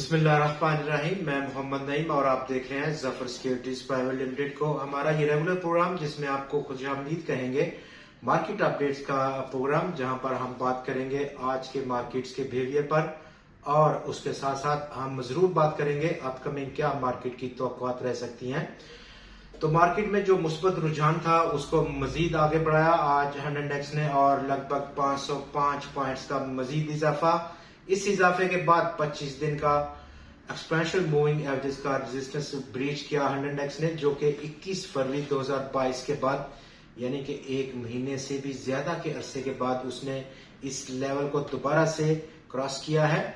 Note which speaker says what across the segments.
Speaker 1: बिस्मिल्लाहिर्रहमानिर्रहीम। मैं मोहम्मद नईम और आप देख रहे हैं जफर सिक्योरिटीज प्राइवेट लिमिटेड को। हमारा ये रेगुलर प्रोग्राम जिसमें आपको खुशामदीद कहेंगे, मार्केट अपडेट्स का प्रोग्राम, जहां पर हम बात करेंगे आज के मार्केट्स के बिहेवियर पर और उसके साथ साथ हम जरूर बात करेंगे अपकमिंग क्या मार्केट की तवक्कुआत रह सकती हैं। तो मार्केट में जो मुस्बत रुझान था उसको मजीद आगे बढ़ाया आज 100 इंडेक्स ने और लगभग 505 पॉइंट्स का मजीद इजाफा। इस इजाफे के बाद 25 दिन का एक्सपेंशियल मूविंग एवरेज का रेजिस्टेंस ब्रीच किया 100 इंडेक्स ने, जो कि 21 फरवरी 2022 के बाद यानी कि एक महीने से भी ज्यादा के अरसे के बाद उसने इस लेवल को दोबारा से क्रॉस किया है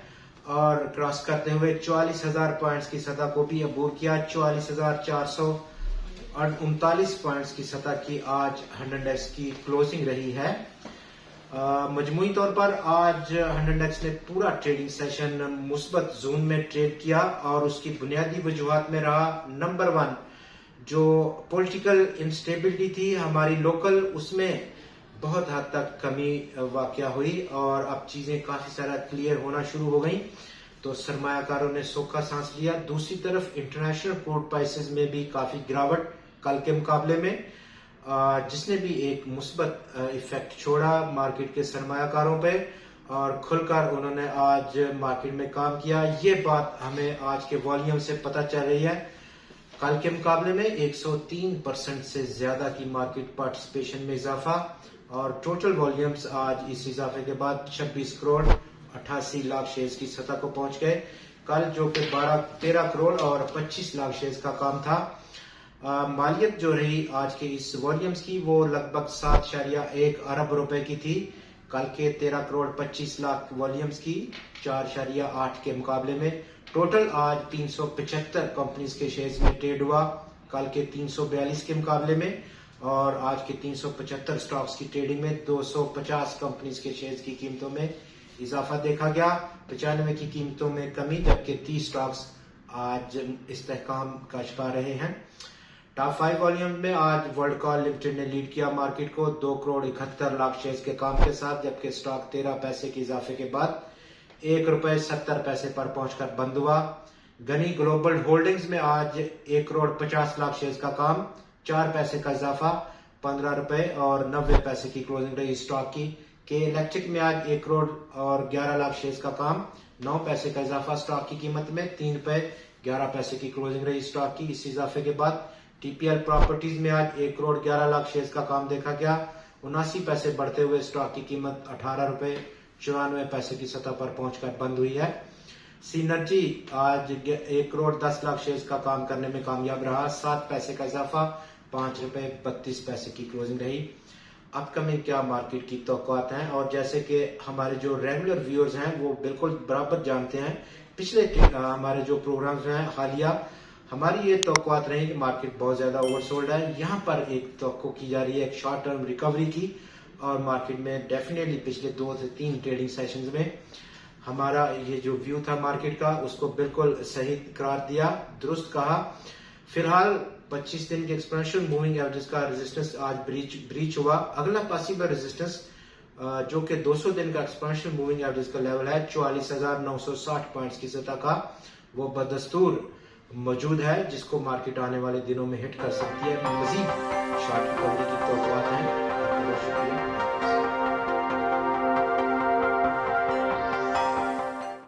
Speaker 1: और क्रॉस करते हुए 44,000 पॉइंट्स की सतह को भी अबूर किया। 44,439 पॉइंट्स की सतह की आज 100 इंडेक्स की क्लोजिंग रही है। मजमूई तौर पर आज 100 इंडेक्स ने पूरा ट्रेडिंग सेशन मुस्बत जोन में ट्रेड किया और उसकी बुनियादी वजूहात में रहा नंबर 1 जो पॉलिटिकल इंस्टेबिलिटी थी हमारी लोकल, उसमें बहुत हद तक कमी वाकया हुई और अब चीजें काफी सारा क्लियर होना शुरू हो गई, तो सरमायाकारों ने सोखा सांस लिया। दूसरी तरफ इंटरनेशनल क्रूड प्राइसेस में भी काफी गिरावट कल के मुकाबले में, जिसने भी एक मुस्बत इफेक्ट छोड़ा मार्केट के सरमायाकारों पे और खुलकर उन्होंने आज मार्केट में काम किया। ये बात हमें आज के वॉल्यूम से पता चल रही है। कल के मुकाबले में 103% से ज्यादा की मार्केट पार्टिसिपेशन में इजाफा और टोटल वॉल्यूम्स आज इस इजाफे के बाद 26 करोड़ 88 लाख शेयर्स की सतह को पहुंच गए। कल जो कि 13 करोड़ और 25 लाख शेयर्स का काम था। मालियत जो रही आज के इस वॉल्यूम्स की वो लगभग 7.1 अरब रुपए की थी। कल के 13 करोड़ 25 लाख वॉल्यूम्स की 4.8 के मुकाबले में टोटल आज 375 कंपनीज के शेयर्स में ट्रेड हुआ कल के 342 के मुकाबले में, और आज के 375 स्टॉक्स की ट्रेडिंग में 250 कंपनीज के शेयर्स की कीमतों में इजाफा देखा गया। 95 की कीमतों में कमी, जबकि 30 स्टॉक्स आज इस्तेहकाम का शिकार रहे हैं। टॉप 5 वॉल्यूम में आज वर्ल्ड कॉल लिमिटेड ने लीड किया मार्केट को 2 करोड़ 71 लाख शेयर्स के काम के साथ, जबकि स्टॉक 13 पैसे के इजाफे के बाद 1 रुपए 70 पैसे पर पहुंचकर बंद हुआ। गनी ग्लोबल होल्डिंग्स में आज 1 करोड़ 50 लाख शेयर्स का काम, 4 पैसे का इजाफा, 15 रुपए और 90 पैसे की क्लोजिंग रही स्टॉक की। के इलेक्ट्रिक में आज 1 करोड़ और 11 लाख शेयर्स का काम, 9 पैसे का इजाफा स्टॉक की कीमत में, 3 रुपए 11 पैसे की क्लोजिंग रही स्टॉक की। इस इजाफे के बाद टीपीएल प्रॉपर्टीज में आज 1 करोड़ 11 लाख शेयर्स का काम देखा गया, 79 पैसे बढ़ते हुए स्टॉक की कीमत 18 रुपए 94 पैसे की सतह पर पहुंचकर बंद हुई है। सीनर्जी आज 1 करोड़ 10 लाख शेयर्स का काम करने में कामयाब रहा, 7 पैसे का इजाफा, 5 रुपए 32 पैसे की क्लोजिंग रही। अपकमिंग क्या मार्केट की तवक्कुआत हैं, और जैसे कि हमारे जो रेगुलर व्यूअर्स हैं वो बिल्कुल बराबर जानते हैं, पिछले हमारे जो प्रोग्राम्स हैं हालिया हमारी ये तवक्कुआत रही कि मार्केट बहुत ज्यादा ओवरसोल्ड है। यहाँ पर एक तवक्को की जा रही है एक शॉर्ट टर्म रिकवरी की, और मार्केट में डेफिनेटली पिछले 2 से 3 ट्रेडिंग सेशंस में हमारा ये जो व्यू था मार्केट का उसको बिल्कुल सही करार दिया, दुरुस्त कहा। फिलहाल 25 दिन के एक्सपोनेंशियल मूविंग एवरेज का रेजिस्टेंस आज ब्रीच हुआ। अगला पॉसिबल रेजिस्टेंस जो कि 200 दिन का एक्सपोनेंशियल मूविंग एवरेज का लेवल है 44,960 पॉइंट्स की सतह का, वो बदस्तूर मौजूद है, जिसको मार्केट आने वाले दिनों में हिट कर सकती है। मजीद शॉर्ट रिकवरी की